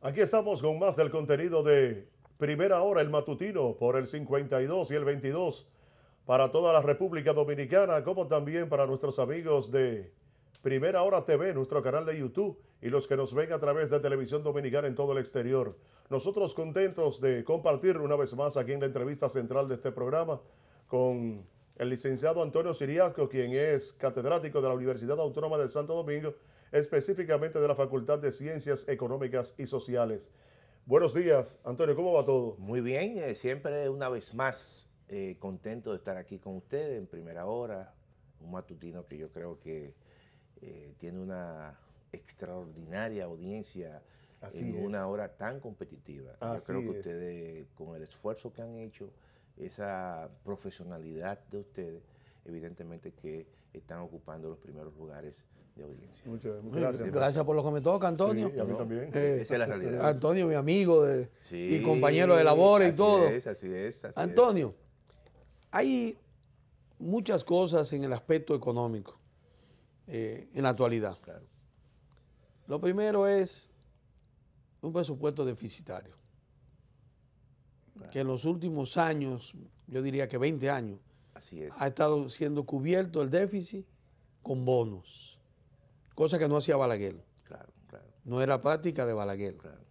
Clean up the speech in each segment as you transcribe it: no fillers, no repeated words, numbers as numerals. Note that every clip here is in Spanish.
Aquí estamos con más del contenido de Primera Hora, el matutino, por el 52 y el 22, para toda la República Dominicana, como también para nuestros amigos de Primera Hora TV, nuestro canal de YouTube, y los que nos ven a través de Televisión Dominicana en todo el exterior. Nosotros contentos de compartir una vez más aquí en la entrevista central de este programa con el licenciado Antonio Siriaco, quien es catedrático de la Universidad Autónoma de Santo Domingo, específicamente de la Facultad de Ciencias Económicas y Sociales. Buenos días, Antonio, ¿cómo va todo? Muy bien, siempre una vez más contento de estar aquí con ustedes en Primera Hora, un matutino que yo creo que tiene una extraordinaria audiencia Así en es. una hora tan competitiva. Yo Así creo que es. ustedes, con el esfuerzo que han hecho, esa profesionalidad de ustedes, evidentemente que están ocupando los primeros lugares de audiencia. Muchas gracias. Gracias por lo que me toca, Antonio. Sí, y a mí No, también. esa es la realidad. Antonio, mi amigo Sí, y compañero de labores y todo. Así es. Antonio, hay muchas cosas en el aspecto económico en la actualidad. Claro. Lo primero es un presupuesto deficitario, que en los últimos años, yo diría que 20 años, Así es. ha estado siendo cubierto el déficit con bonos, cosa que no hacía Balaguer. Claro. No era práctica de Balaguer. Claro.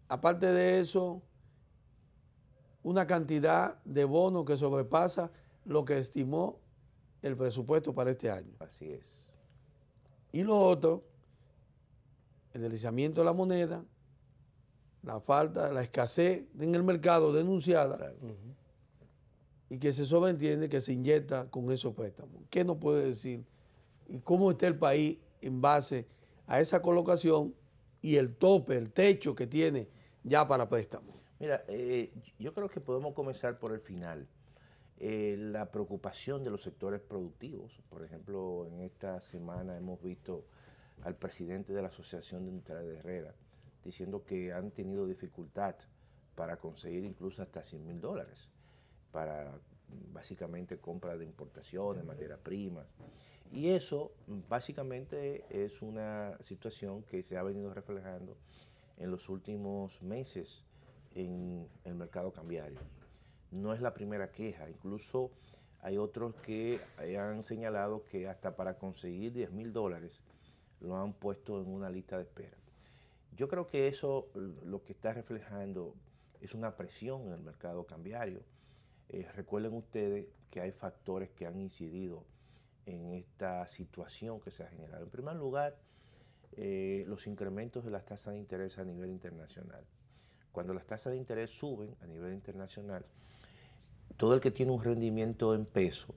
Aparte de eso, una cantidad de bonos que sobrepasa lo que estimó el presupuesto para este año. Así es. Y lo otro, el deslizamiento de la moneda, la falta, la escasez en el mercado denunciada, Claro. y que se sobreentiende que se inyecta con esos préstamos. ¿Qué nos puede decir? ¿Y cómo está el país en base a esa colocación y el tope, el techo que tiene ya para préstamos? Mira, yo creo que podemos comenzar por el final. La preocupación de los sectores productivos. Por ejemplo, en esta semana hemos visto al presidente de la Asociación de Industriales de Herrera diciendo que han tenido dificultad para conseguir incluso hasta $100,000 para básicamente compra de importaciones, materia prima. Y eso básicamente es una situación que se ha venido reflejando en los últimos meses en el mercado cambiario. No es la primera queja, incluso hay otros que han señalado que hasta para conseguir $10,000 lo han puesto en una lista de espera. Yo creo que eso lo que está reflejando es una presión en el mercado cambiario. Recuerden ustedes que hay factores que han incidido en esta situación que se ha generado. En primer lugar, los incrementos de las tasas de interés a nivel internacional. Cuando las tasas de interés suben a nivel internacional, todo el que tiene un rendimiento en peso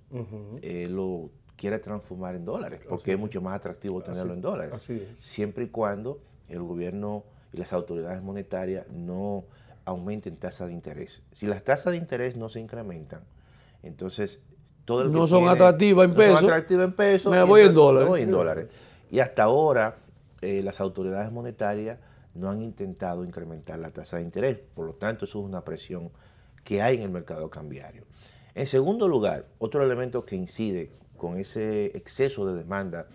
lo quiere transformar en dólares, porque es mucho más atractivo tenerlo en dólares. Así es. Siempre y cuando el gobierno y las autoridades monetarias no aumenten tasas de interés. Si las tasas de interés no se incrementan, entonces todo el que No son tiene, atractivas en no son peso, atractivas en peso, me voy en dólares. me voy en dólares. Y hasta ahora las autoridades monetarias no han intentado incrementar la tasa de interés. Por lo tanto, eso es una presión que hay en el mercado cambiario. En segundo lugar, otro elemento que incide con ese exceso de demanda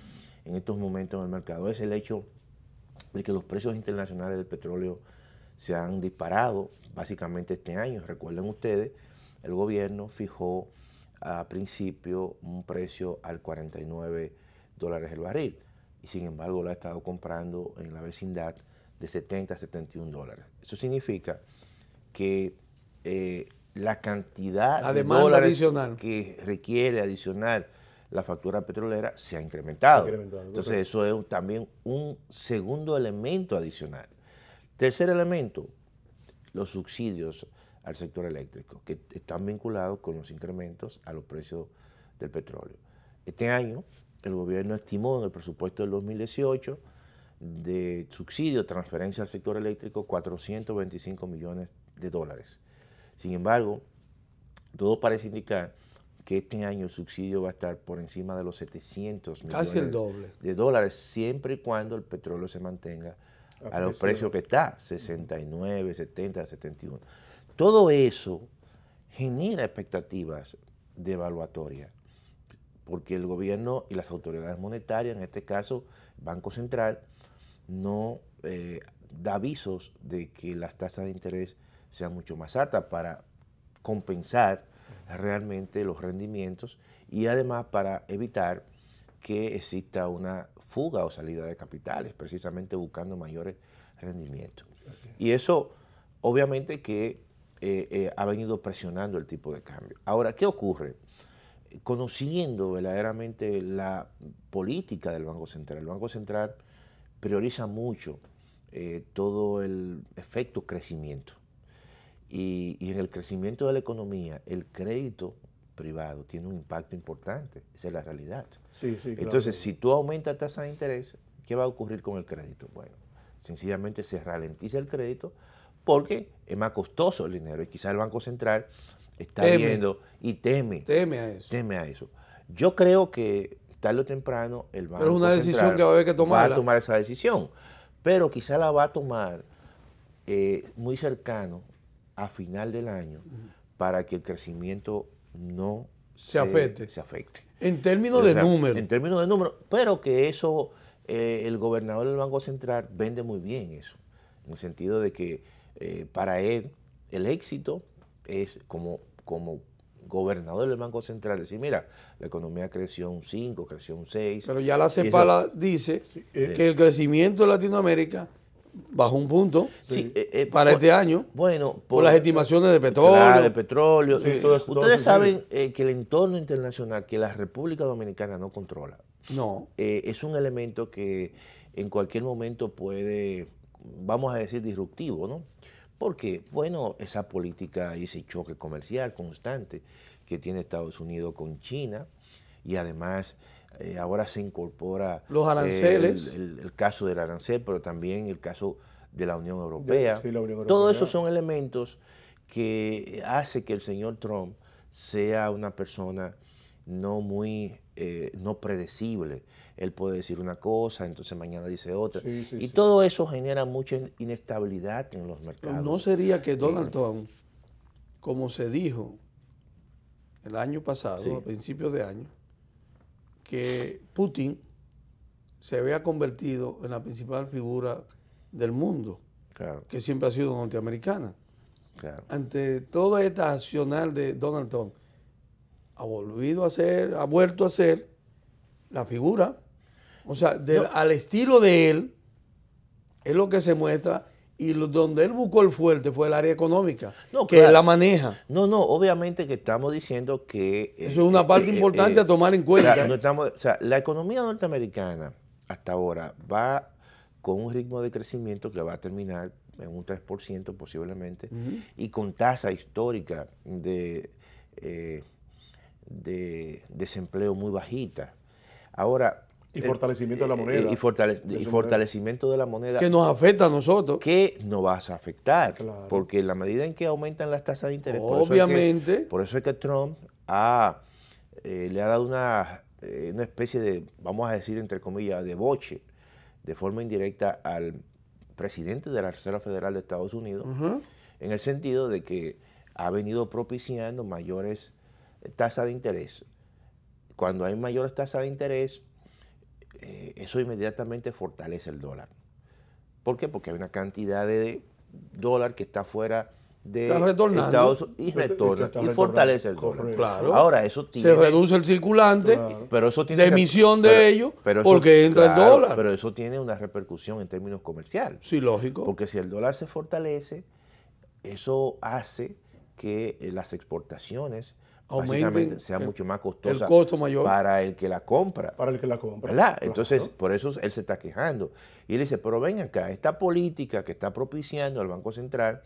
en estos momentos en el mercado es el hecho de que los precios internacionales del petróleo se han disparado básicamente este año. Recuerden ustedes, el gobierno fijó a principio un precio al $49 el barril y sin embargo lo ha estado comprando en la vecindad de $70 a $71. Eso significa que la cantidad de dólares adicional que requiere adicional la factura petrolera se ha incrementado. Entonces eso es también un segundo elemento adicional. Tercer elemento, los subsidios al sector eléctrico, que están vinculados con los incrementos a los precios del petróleo. Este año el gobierno estimó en el presupuesto del 2018 de subsidio, transferencia al sector eléctrico, $425 millones. Sin embargo, todo parece indicar que este año el subsidio va a estar por encima de los 700 millones casi el doble de dólares, siempre y cuando el petróleo se mantenga a los precios que está, 69, 70, 71. Todo eso genera expectativas devaluatorias, porque el gobierno y las autoridades monetarias, en este caso Banco Central, no da avisos de que las tasas de interés sean mucho más altas para compensar realmente los rendimientos y además para evitar que exista una fuga o salida de capitales, precisamente buscando mayores rendimientos. Y eso obviamente que ha venido presionando el tipo de cambio. Ahora, ¿qué ocurre? Conociendo verdaderamente la política del Banco Central, el Banco Central prioriza mucho todo el efecto crecimiento. Y en el crecimiento de la economía, el crédito privado tiene un impacto importante, esa es la realidad. Sí, sí, claro. Entonces, si tú aumentas tasa de interés, ¿qué va a ocurrir con el crédito? Bueno, sencillamente se ralentiza el crédito porque es más costoso el dinero y quizás el Banco Central está viendo y teme a eso. Yo creo que tarde o temprano el Banco Central es una decisión que va a haber que tomar. Va a tomar esa decisión, pero quizás la va a tomar muy cercano a final del año para que el crecimiento no se afecte. En términos de números. En términos de números, pero que eso, el gobernador del Banco Central vende muy bien eso, en el sentido de que para él el éxito es como gobernador del Banco Central, decir, mira, la economía creció un 5, creció un 6. Pero ya la CEPAL dice que el crecimiento de Latinoamérica bajó un punto para este año, bueno, por las estimaciones de petróleo. Claro, de petróleo. Sí, Ustedes saben que el entorno internacional que la República Dominicana no controla, no, es un elemento que en cualquier momento puede, vamos a decir, disruptivo, ¿no? Porque, bueno, esa política y ese choque comercial constante que tiene Estados Unidos con China y además ahora se incorpora los aranceles, el caso del arancel, pero también el caso de la Unión Europea. Sí, la Unión Europea. Todos esos son elementos que hace que el señor Trump sea una persona no muy, no predecible. Él puede decir una cosa, entonces mañana dice otra. Y todo eso genera mucha inestabilidad en los mercados. ¿No sería que Donald Trump, como se dijo el año pasado, a principios de año, que Putin se había convertido en la principal figura del mundo, que siempre ha sido norteamericana? Ante toda esta accional de Donald Trump, ha vuelto a ser la figura, o sea, al estilo de él, es lo que se muestra, y donde él buscó el fuerte fue el área económica, que él la maneja. No, obviamente que estamos diciendo que... Eso es una parte importante a tomar en cuenta. O sea, la economía norteamericana hasta ahora va con un ritmo de crecimiento que va a terminar en un 3% posiblemente, y con tasa histórica de desempleo muy bajita. Ahora... Y fortalecimiento de la moneda. Y fortalecimiento de la moneda. Que nos afecta a nosotros. Que nos va a afectar. Claro. Porque en la medida en que aumentan las tasas de interés, obviamente, por eso es que Trump le ha dado una especie de, vamos a decir, entre comillas, de boche, de forma indirecta al presidente de la Reserva Federal de Estados Unidos, en el sentido de que ha venido propiciando mayores tasas de interés. Cuando hay mayores tasas de interés, eso inmediatamente fortalece el dólar. ¿Por qué? Porque hay una cantidad de dólar que está fuera de Estados Unidos y retorna y fortalece el dólar. Claro. Ahora, eso tiene... Se reduce el circulante pero eso tiene de emisión de ellos porque entra el dólar. Pero eso tiene una repercusión en términos comerciales. Sí, lógico. Porque si el dólar se fortalece, eso hace que las exportaciones básicamente sea mucho más costosa, el costo mayor para el que la compra. Para el que la compra. ¿Verdad? Entonces, por eso él se está quejando. Y él dice, pero ven acá, esta política que está propiciando el Banco Central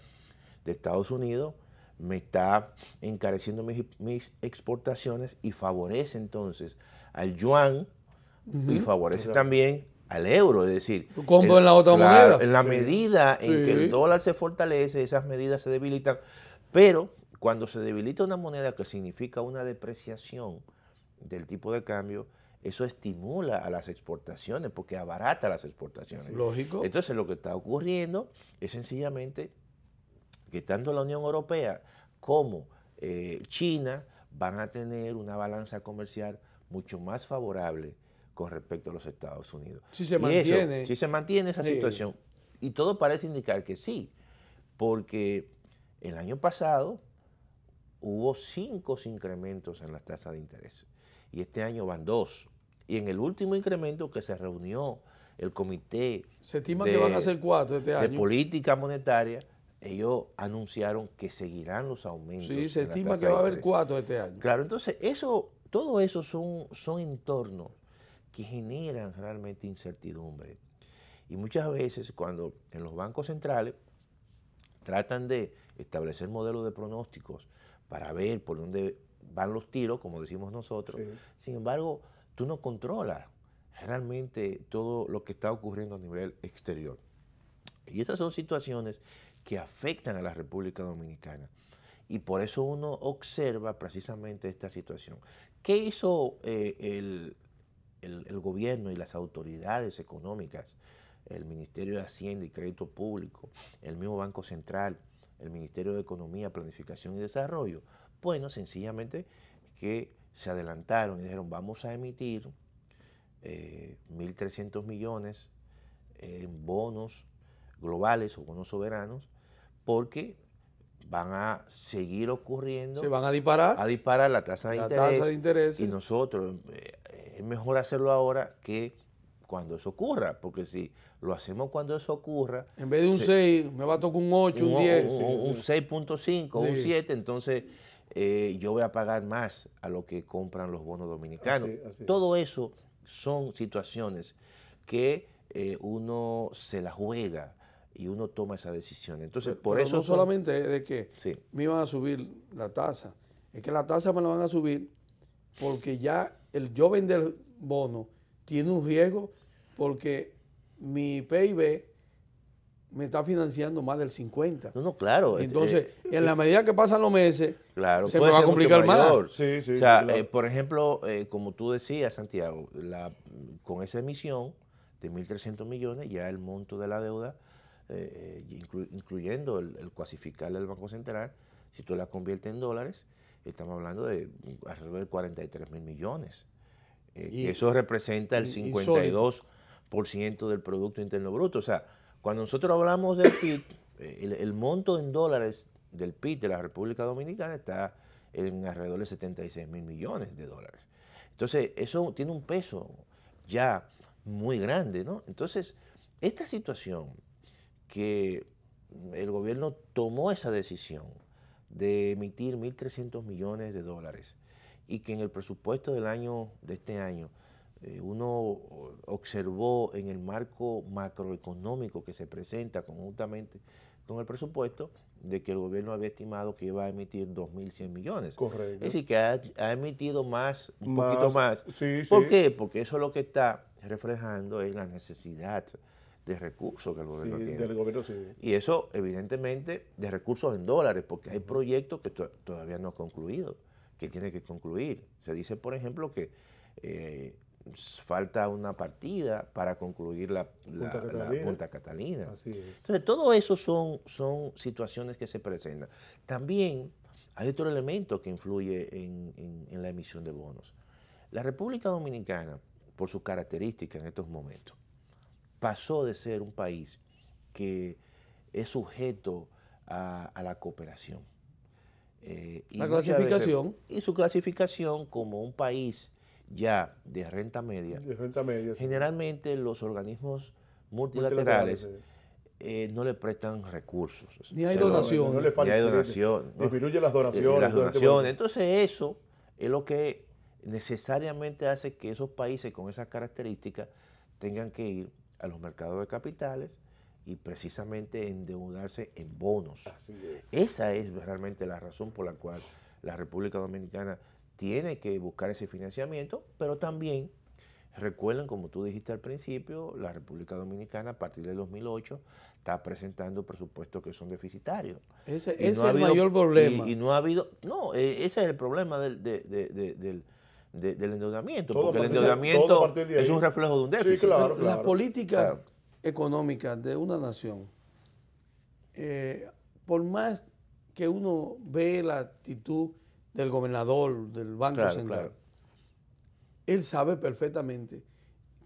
de Estados Unidos me está encareciendo mis exportaciones y favorece entonces al yuan y favorece también al euro. Es decir, compro en la otra moneda. En la medida en que el dólar se fortalece, esas medidas se debilitan, pero cuando se debilita una moneda, que significa una depreciación del tipo de cambio, eso estimula a las exportaciones porque abarata las exportaciones. Lógico. Entonces lo que está ocurriendo es sencillamente que tanto la Unión Europea como China van a tener una balanza comercial mucho más favorable con respecto a los Estados Unidos. Si se mantiene. Si se mantiene esa situación. y todo parece indicar que sí, porque el año pasado hubo 5 incrementos en las tasas de interés y este año van 2. Y en el último incremento que se reunió el comité se estima que van a ser 4 este año. de política monetaria, ellos anunciaron que seguirán los aumentos. Sí, se estima que va a haber 4 este año. Claro, entonces todo eso son entornos que generan realmente incertidumbre. Y muchas veces cuando en los bancos centrales tratan de establecer modelos de pronósticos para ver por dónde van los tiros, como decimos nosotros, sí. Sin embargo, tú no controlas realmente todo lo que está ocurriendo a nivel exterior. Y esas son situaciones que afectan a la República Dominicana. Y por eso uno observa precisamente esta situación. ¿Qué hizo el gobierno y las autoridades económicas, el Ministerio de Hacienda y Crédito Público, el mismo Banco Central, el Ministerio de Economía, Planificación y Desarrollo? Bueno, sencillamente que se adelantaron y dijeron, vamos a emitir 1.300 millones en bonos globales o bonos soberanos, porque van a seguir ocurriendo. Se van a disparar. A disparar la tasa de interés. Y nosotros, es mejor hacerlo ahora que cuando eso ocurra, porque si lo hacemos cuando eso ocurra. En vez de un 6, me va a tocar un 8, un 10. Un 6.5, un 7, entonces yo voy a pagar más a lo que compran los bonos dominicanos. Así. Todo eso son situaciones que uno se la juega y uno toma esa decisión. Entonces, por eso... No solamente de que me iban a subir la tasa, es que la tasa me la van a subir porque ya el yo vender bono tiene un riesgo porque mi PIB me está financiando más del 50%. No, claro. Entonces, en la medida que pasan los meses, claro, se me va a complicar más. Sí, sí, o sea, claro. Por ejemplo, como tú decías, Santiago, con esa emisión de 1.300 millones, ya el monto de la deuda, incluyendo el cuasificar del Banco Central, si tú la conviertes en dólares, estamos hablando de alrededor de 43.000 millones. Eso representa el 52% del Producto Interno Bruto. O sea, cuando nosotros hablamos del PIB, el monto en dólares del PIB de la República Dominicana está en alrededor de 76.000 millones de dólares. Entonces, eso tiene un peso ya muy grande, ¿no? Entonces, esta situación que el gobierno tomó esa decisión de emitir 1.300 millones de dólares y que en el presupuesto de este año uno observó en el marco macroeconómico que se presenta conjuntamente con el presupuesto de que el gobierno había estimado que iba a emitir 2.100 millones. Correcto. Es decir, que ha emitido un poquito más. Sí, ¿Por qué? Porque eso lo que está reflejando es la necesidad de recursos que el gobierno tiene. Del gobierno, sí. Y eso, evidentemente, de recursos en dólares, porque hay proyectos que todavía no han concluido, que tiene que concluir. Se dice, por ejemplo, que falta una partida para concluir la Punta Catalina. Así es. Entonces, todo eso son situaciones que se presentan. También hay otro elemento que influye en la emisión de bonos. La República Dominicana, por sus características en estos momentos, pasó de ser un país que es sujeto a la cooperación. La clasificación. Y su clasificación como un país ya de renta media. De renta media. Generalmente los organismos multilaterales no le prestan recursos. Ni hay donaciones. No le falta donación. Disminuye las donaciones. Entonces eso es lo que necesariamente hace que esos países con esas características tengan que ir a los mercados de capitales y precisamente endeudarse en bonos. Así es. Esa es realmente la razón por la cual la República Dominicana tiene que buscar ese financiamiento, pero también recuerden, como tú dijiste al principio, la República Dominicana a partir del 2008 está presentando presupuestos que son deficitarios. Ese es el mayor problema. Y no ha habido, ese es el problema del endeudamiento, porque el endeudamiento es un reflejo de un déficit. Sí, claro. La política económica de una nación, por más que uno ve la actitud del gobernador, del Banco Central, él sabe perfectamente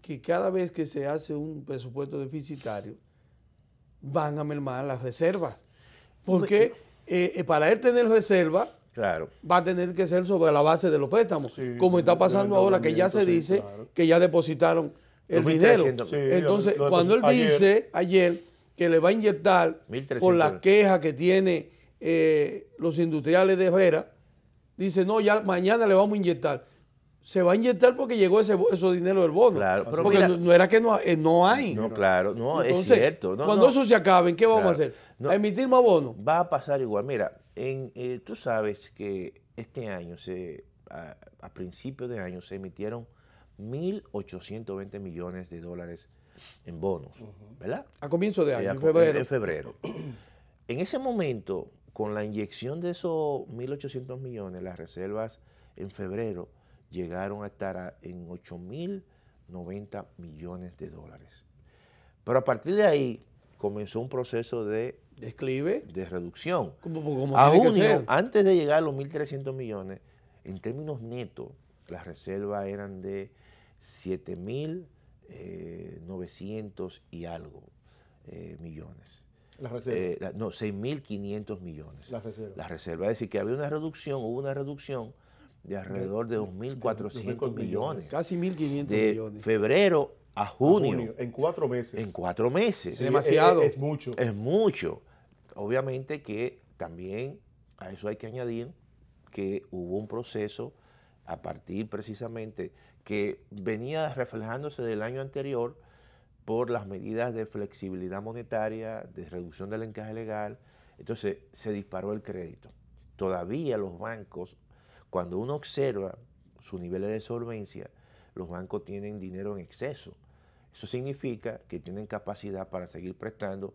que cada vez que se hace un presupuesto deficitario, van a mermar las reservas. Porque para él tener reservas, Claro. va a tener que ser sobre la base de los préstamos, Sí, como está pasando ahora, que ya se sí, dice claro. que ya depositaron el 1.300. dinero. Sí, Entonces, lo cuando él ayer. dice ayer que le va a inyectar 1.300. por las quejas que tiene los industriales de Herrera, dice, no, ya mañana le vamos a inyectar. Se va a inyectar porque llegó ese dinero del bono. Claro, pero porque mira, no era que no hay. No, claro, no, Entonces, es cierto. No, cuando no. eso se acabe, ¿qué vamos Claro. a hacer? No. ¿A emitir más bonos? Va a pasar igual. Mira, tú sabes que este año, a principios de año, se emitieron 1.820 millones de dólares en bonos, ¿verdad? A comienzo de año, en En febrero. febrero. En ese momento, con la inyección de esos 1.800 millones, las reservas en febrero llegaron a estar en 8.090 millones de dólares. Pero a partir de ahí comenzó un proceso de Desclive, reducción. como A tiene que junio, ser. antes de llegar a los 1.300 millones, en términos netos, las reservas eran de 7.900 y algo millones. La reserva. No, 6.500 millones. La reserva. La reserva. Es decir, que hubo una reducción de alrededor de 2.400 millones. Casi 1.500 De millones. febrero a junio. En 4 meses. En 4 meses. Sí, Demasiado. Es mucho. Es mucho. Obviamente que también a eso hay que añadir que hubo un proceso a partir precisamente que venía reflejándose del año anterior por las medidas de flexibilidad monetaria, de reducción del encaje legal. Entonces se disparó el crédito. Todavía los bancos, cuando uno observa sus niveles de solvencia, los bancos tienen dinero en exceso. Eso significa que tienen capacidad para seguir prestando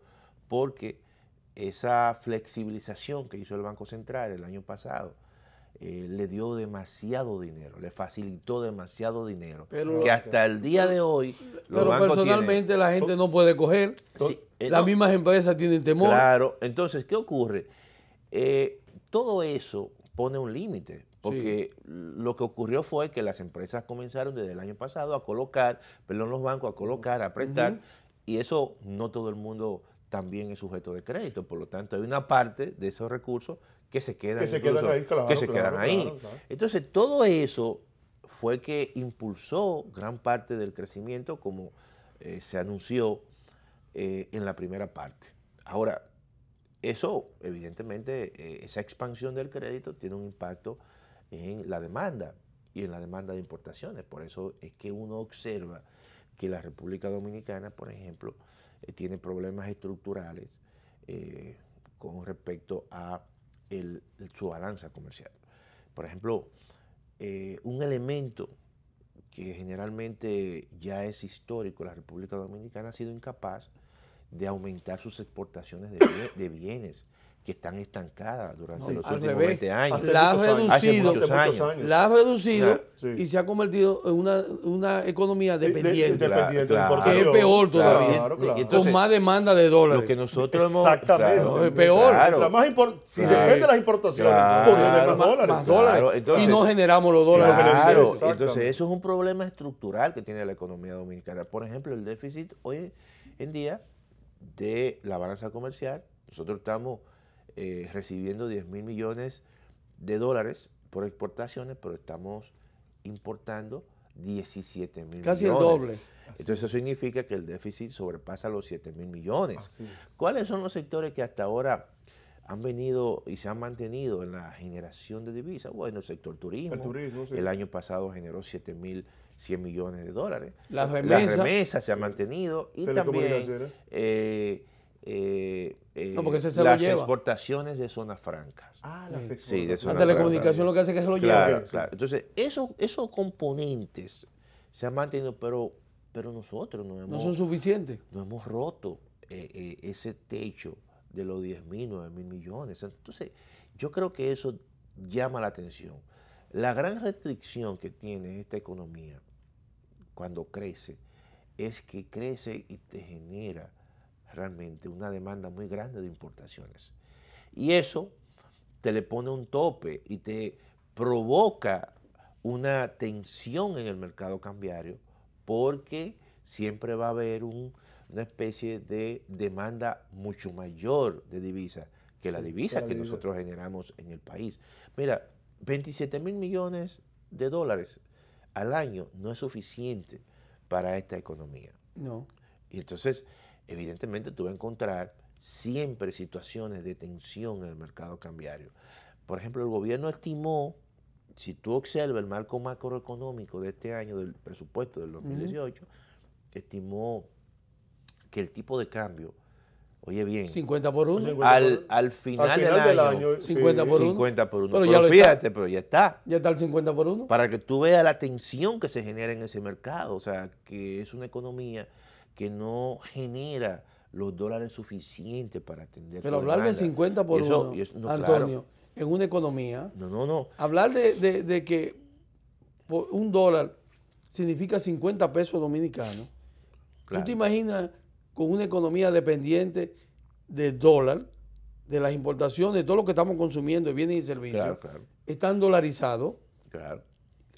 porque esa flexibilización que hizo el Banco Central el año pasado le dio demasiado dinero, le facilitó demasiado dinero, Pero que hasta el día de hoy los Pero bancos personalmente tienen... la gente no puede coger. Sí, Las no, mismas empresas tienen temor. claro, entonces, ¿qué ocurre? Todo eso pone un límite, porque lo que ocurrió fue que las empresas comenzaron desde el año pasado a colocar, perdón, los bancos a colocar, a prestar, y eso no todo el mundo también es sujeto de crédito, por lo tanto hay una parte de esos recursos que se quedan, ahí, claro, que se quedan ahí. Claro. Entonces todo eso fue que impulsó gran parte del crecimiento como se anunció en la primera parte. Ahora, eso evidentemente, esa expansión del crédito tiene un impacto en la demanda y en la demanda de importaciones. Por eso es que uno observa que la República Dominicana, por ejemplo, tiene problemas estructurales con respecto a su balanza comercial. Por ejemplo, un elemento que generalmente ya es histórico, la República Dominicana ha sido incapaz de aumentar sus exportaciones de bienes que están estancadas durante los últimos 20 años. La ha Hace reducido, muchos años. la ha reducido Sí. y se ha convertido en una economía dependiente, Dependiente de Claro. importación. que es peor todavía, Claro, claro. Y entonces, con más demanda de dólares. lo que nosotros Exactamente. hemos... Es peor. Claro. Si depende de las importaciones, Claro. pues tiene más dólares. Más dólares. Claro, entonces- y no generamos los dólares. Claro, Exactamente. entonces eso es un problema estructural que tiene la economía dominicana. Por ejemplo, el déficit hoy en día de la balanza comercial, nosotros estamos recibiendo 10.000 millones de dólares por exportaciones, pero estamos importando 17.000 millones. Casi el doble. Entonces eso significa que el déficit sobrepasa los 7.000 millones. Así es. ¿Cuáles son los sectores que hasta ahora han venido y se han mantenido en la generación de divisas? Bueno, el sector turismo. El turismo, sí. El año pasado generó 7.100 millones de dólares. Las remesas. Las remesas se han mantenido y también Telecomunicaciones. No, porque ese se lo las lleva. exportaciones de zonas francas. Sí, de La zona telecomunicación lo que hace es que se lo Claro, lleva. claro. Entonces, esos componentes se han mantenido, pero nosotros No son suficientes. no hemos roto ese techo de los 10.000, 9.000 millones. Entonces, yo creo que eso llama la atención. La gran restricción que tiene esta economía cuando crece es que crece y te genera realmente una demanda muy grande de importaciones. Y eso te le pone un tope y te provoca una tensión en el mercado cambiario porque siempre va a haber un una especie de demanda mucho mayor de divisas que la divisa que nosotros generamos en el país. Mira, 27.000 millones de dólares al año no es suficiente para esta economía. No. Y entonces, evidentemente, tú vas a encontrar siempre situaciones de tensión en el mercado cambiario. Por ejemplo, el gobierno estimó, si tú observas el marco macroeconómico de este año, del presupuesto del 2018, estimó que el tipo de cambio, oye bien, 50 por 1. al final del año 50 por 1. 50 por 1. Pero Pero ya fíjate, pero ya está. Ya está el 50 por 1. Para que tú veas la tensión que se genera en ese mercado. O sea, que es una economía que no genera los dólares suficientes para atender. Pero hablar de 50 por 1, no, Antonio, claro, en una economía, no. hablar de que por $1 significa 50 pesos dominicanos. Claro. ¿Tú te imaginas con una economía dependiente del dólar, de las importaciones, de todo lo que estamos consumiendo, de bienes y servicios, Claro. están dolarizados? Claro.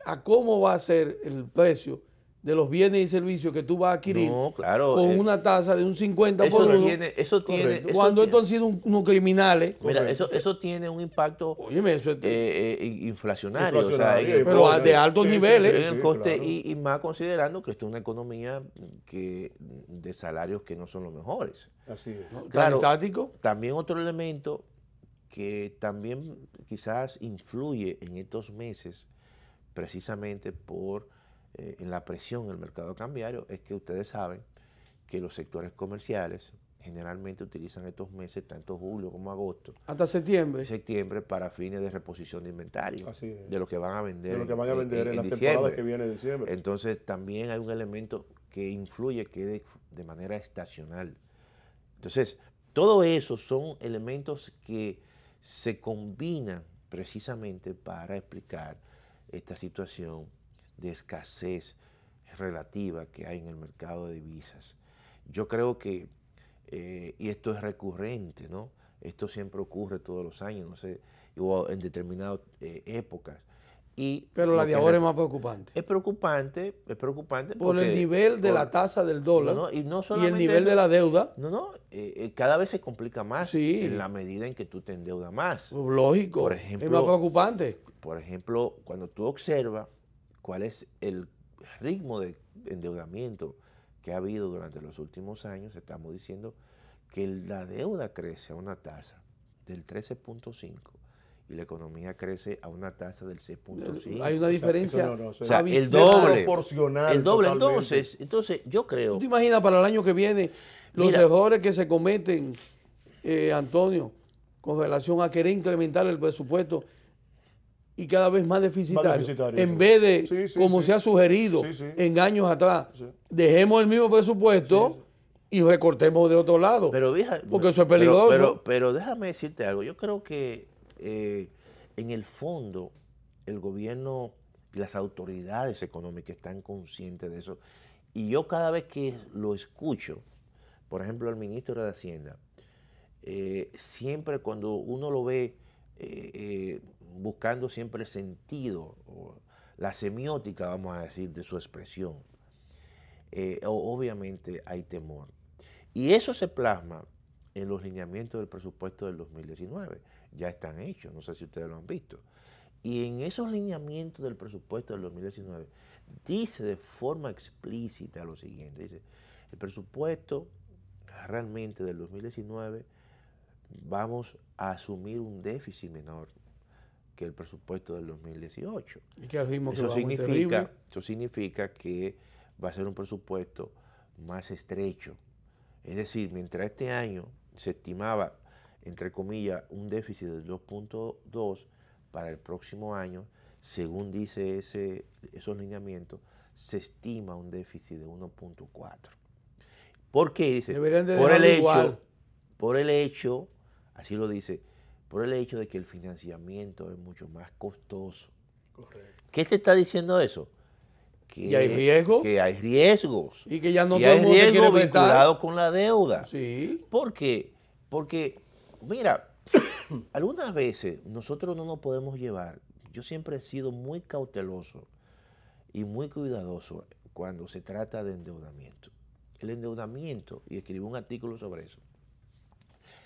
¿A cómo va a ser el precio de los bienes y servicios que tú vas a adquirir con una tasa de un 50 por 1? Eso tiene, cuando estos han sido unos criminales. Mira, eso tiene un impacto inflacionario, o sea, pero de altos niveles. En el coste, y más considerando que esto es una economía de salarios que no son los mejores. Así es. Claro, estático. También otro elemento que también quizás influye en estos meses, precisamente en la presión en el mercado cambiario, es que ustedes saben que los sectores comerciales generalmente utilizan estos meses, tanto julio como agosto, hasta septiembre, para fines de reposición de inventario, Así es. de lo que van a vender, en las temporadas que viene de diciembre. Entonces también hay un elemento que influye, que es de manera estacional. Entonces, todo eso son elementos que se combinan precisamente para explicar esta situación de escasez relativa que hay en el mercado de divisas. Yo creo que, y esto es recurrente, ¿no? Esto siempre ocurre todos los años, no sé, o en determinadas épocas. Pero la de ahora es más preocupante. Es preocupante por el nivel de la tasa del dólar y el nivel de la deuda. Cada vez se complica más en la medida en que tú te endeudas más. Lógico, por ejemplo, es más preocupante. Por ejemplo, cuando tú observas cuál es el ritmo de endeudamiento que ha habido durante los últimos años, estamos diciendo que la deuda crece a una tasa del 13.5 y la economía crece a una tasa del 6.5. Hay una diferencia. O sea, el doble. Proporcional. El doble. Entonces, yo creo. ¿Tú te imaginas para el año que viene los errores que se cometen, Antonio, con relación a querer incrementar el presupuesto y cada vez más deficitario? En vez de, como se ha sugerido en años atrás, dejemos el mismo presupuesto y recortemos de otro lado. Porque eso es peligroso. Pero déjame decirte algo. Yo creo que en el fondo el gobierno y las autoridades económicas están conscientes de eso. Y yo cada vez que lo escucho, por ejemplo, al ministro de Hacienda, siempre cuando uno lo ve buscando siempre el sentido, o la semiótica, vamos a decir, de su expresión, obviamente hay temor. Y eso se plasma en los lineamientos del presupuesto del 2019. Ya están hechos, no sé si ustedes lo han visto. Y en esos lineamientos del presupuesto del 2019 dice de forma explícita lo siguiente, dice, el presupuesto realmente del 2019 vamos a asumir un déficit menor que el presupuesto del 2018. ¿Y qué ritmo eso significa que va a ser un presupuesto más estrecho. Es decir, mientras este año se estimaba, entre comillas, un déficit del 2.2, para el próximo año, según dice esos lineamientos, se estima un déficit de 1.4. ¿Por qué? Dice, por el hecho, así lo dice, por el hecho de que el financiamiento es mucho más costoso. Correcto. ¿Qué te está diciendo eso? Que hay riesgos. Que hay riesgos. Y que ya no y todo el mundo quiere riesgos vinculados con la deuda. Sí. ¿Por qué? Porque, mira, algunas veces nosotros no nos podemos llevar. Yo siempre he sido muy cauteloso y muy cuidadoso cuando se trata de endeudamiento. el endeudamiento, y escribí un artículo sobre eso,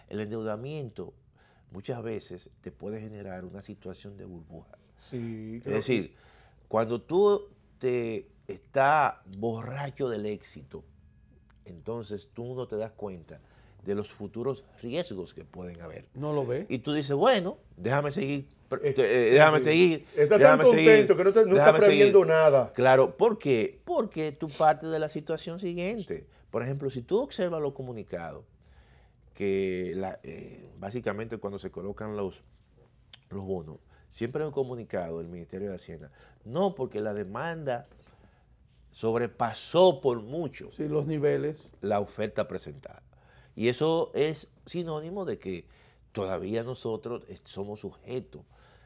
el endeudamiento muchas veces te puede generar una situación de burbuja. Sí, Es decir, cuando tú te estás borracho del éxito, entonces tú no te das cuenta de los futuros riesgos que pueden haber. No lo ve. Y tú dices, bueno, déjame seguir, sí. seguir. Está déjame tan contento que no está previendo seguir. nada. Claro, ¿por qué? Porque tú partes de la situación siguiente. Por ejemplo, si tú observas los comunicados, que básicamente cuando se colocan los bonos, siempre hay un comunicado del Ministerio de Hacienda. No, porque la demanda sobrepasó por mucho Sí, los niveles. la oferta presentada. Y eso es sinónimo de que todavía nosotros somos sujetos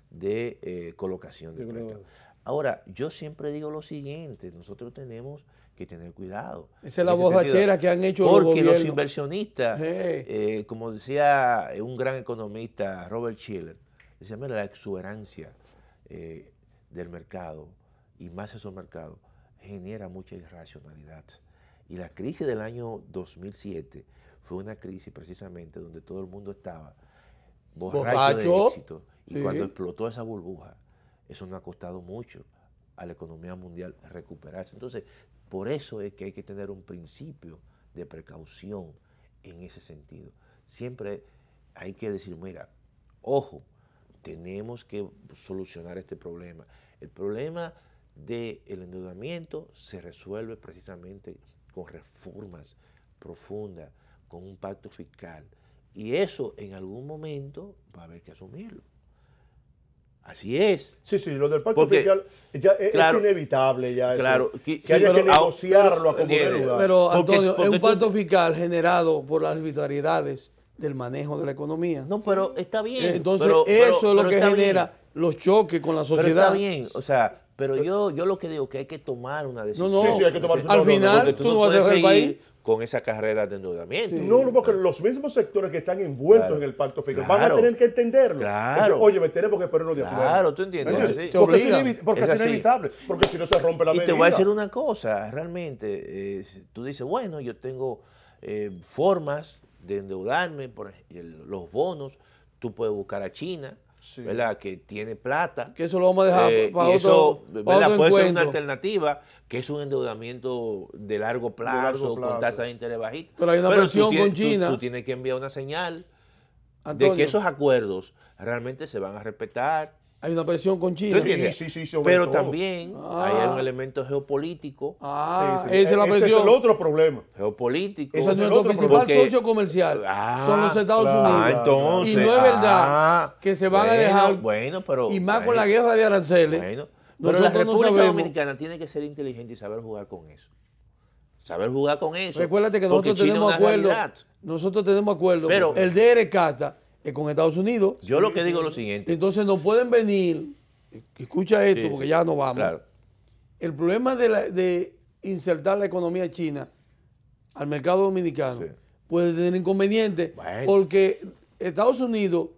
de colocación de préstamos. Ahora, yo siempre digo lo siguiente, nosotros tenemos que tener cuidado. Esa es la borrachera que han hecho los porque gobiernos. los inversionistas, como decía un gran economista, Robert Shiller, decía, mira, la exuberancia del mercado, y más esos mercados, genera mucha irracionalidad. Y la crisis del año 2007 fue una crisis precisamente donde todo el mundo estaba borracho de éxito. Y sí. cuando explotó esa burbuja, eso nos ha costado mucho a la economía mundial recuperarse. Entonces, por eso es que hay que tener un principio de precaución en ese sentido. Siempre hay que decir, mira, ojo, tenemos que solucionar este problema. El problema del endeudamiento se resuelve precisamente con reformas profundas, con un pacto fiscal. Y eso en algún momento va a haber que asumirlo. Así es. Sí, lo del pacto fiscal ya claro, es inevitable ya. Claro, que haya que negociarlo a como dé lugar. Pero, Antonio, es un pacto fiscal generado por las arbitrariedades del manejo de la economía. No, pero está bien. Entonces, eso es lo que genera los choques con la sociedad. Pero está bien, o sea, pero yo lo que digo es que hay que tomar una decisión. No, sí, hay que tomar al final, tú no vas a cerrar el país con esa carrera de endeudamiento. Sí. No, porque los mismos sectores que están envueltos en el pacto fiscal van a tener que entenderlo. Claro. Oye, me tenemos que ponernos de acuerdo. Claro, tú entiendes. Porque es inevitable. Porque si no se rompe la medida. Y te voy a decir una cosa, realmente, tú dices, bueno, yo tengo formas de endeudarme, por los bonos, tú puedes buscar a China, ¿verdad? Que tiene plata. Que eso lo vamos a dejar para otro, para otro puede ser una encuentro. Alternativa, que es un endeudamiento de largo plazo, con tasas de interés bajitas. Pero hay una presión con China. Tú tienes que enviar una señal, Antonio, de que esos acuerdos realmente se van a respetar. Hay una presión con China. Sí, pero también hay un elemento geopolítico. Esa es la presión. Ese es el otro problema. Geopolítico. Ese es nuestro principal socio comercial. Son los Estados Unidos. Entonces, y no es verdad que se van a dejar. Pero, y más con la guerra de aranceles. Pero la República Dominicana tiene que ser inteligente y saber jugar con eso. Saber jugar con eso. Recuérdate que nosotros tenemos acuerdo. Nosotros tenemos acuerdo. Pero el DR-CATA es con Estados Unidos. Yo lo que digo es lo siguiente. Entonces no pueden venir. Escucha esto, porque ya no vamos. Claro. El problema de insertar la economía china al mercado dominicano puede tener inconvenientes porque Estados Unidos,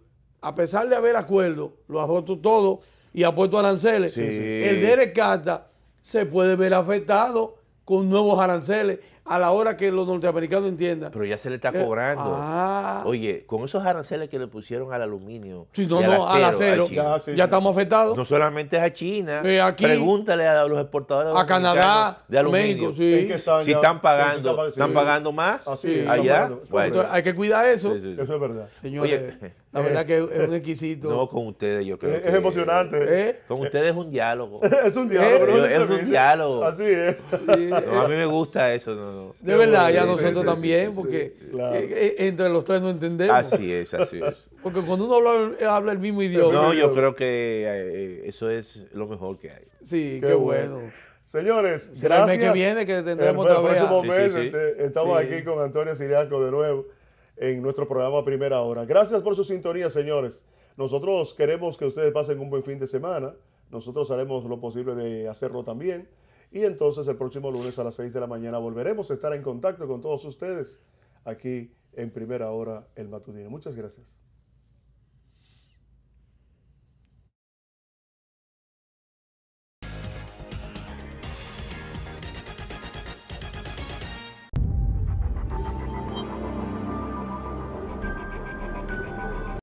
a pesar de haber acuerdo, lo ha roto todo y ha puesto aranceles. El DR-CATA se puede ver afectado con nuevos aranceles a la hora que los norteamericanos entiendan. Pero ya se le está cobrando. Oye, con esos aranceles que le pusieron al aluminio al acero, ya estamos afectados. No solamente es a China, aquí, pregúntale a los exportadores a Canadá, de aluminio. México, si están pagando, están pagando más allá. Bueno, hay que cuidar eso. Eso es verdad. Señores, la verdad que es un exquisito. No, con ustedes yo creo es emocionante. Con ustedes es un diálogo. Es un diálogo. Es un diálogo. Así es. No, a mí me gusta eso. De verdad, ya nosotros también, porque entre los tres no entendemos. Así es. Porque cuando uno habla el mismo idioma. No, yo creo que eso es lo mejor que hay. Sí, qué bueno. Señores, será gracias. el mes que viene que tendremos otra vez. El próximo mes estamos aquí con Antonio Ciriaco de nuevo en nuestro programa Primera Hora. Gracias por su sintonía, señores. Nosotros queremos que ustedes pasen un buen fin de semana. Nosotros haremos lo posible de hacerlo también. Y entonces el próximo lunes a las 6 de la mañana volveremos a estar en contacto con todos ustedes aquí en Primera Hora, el matutino. Muchas gracias.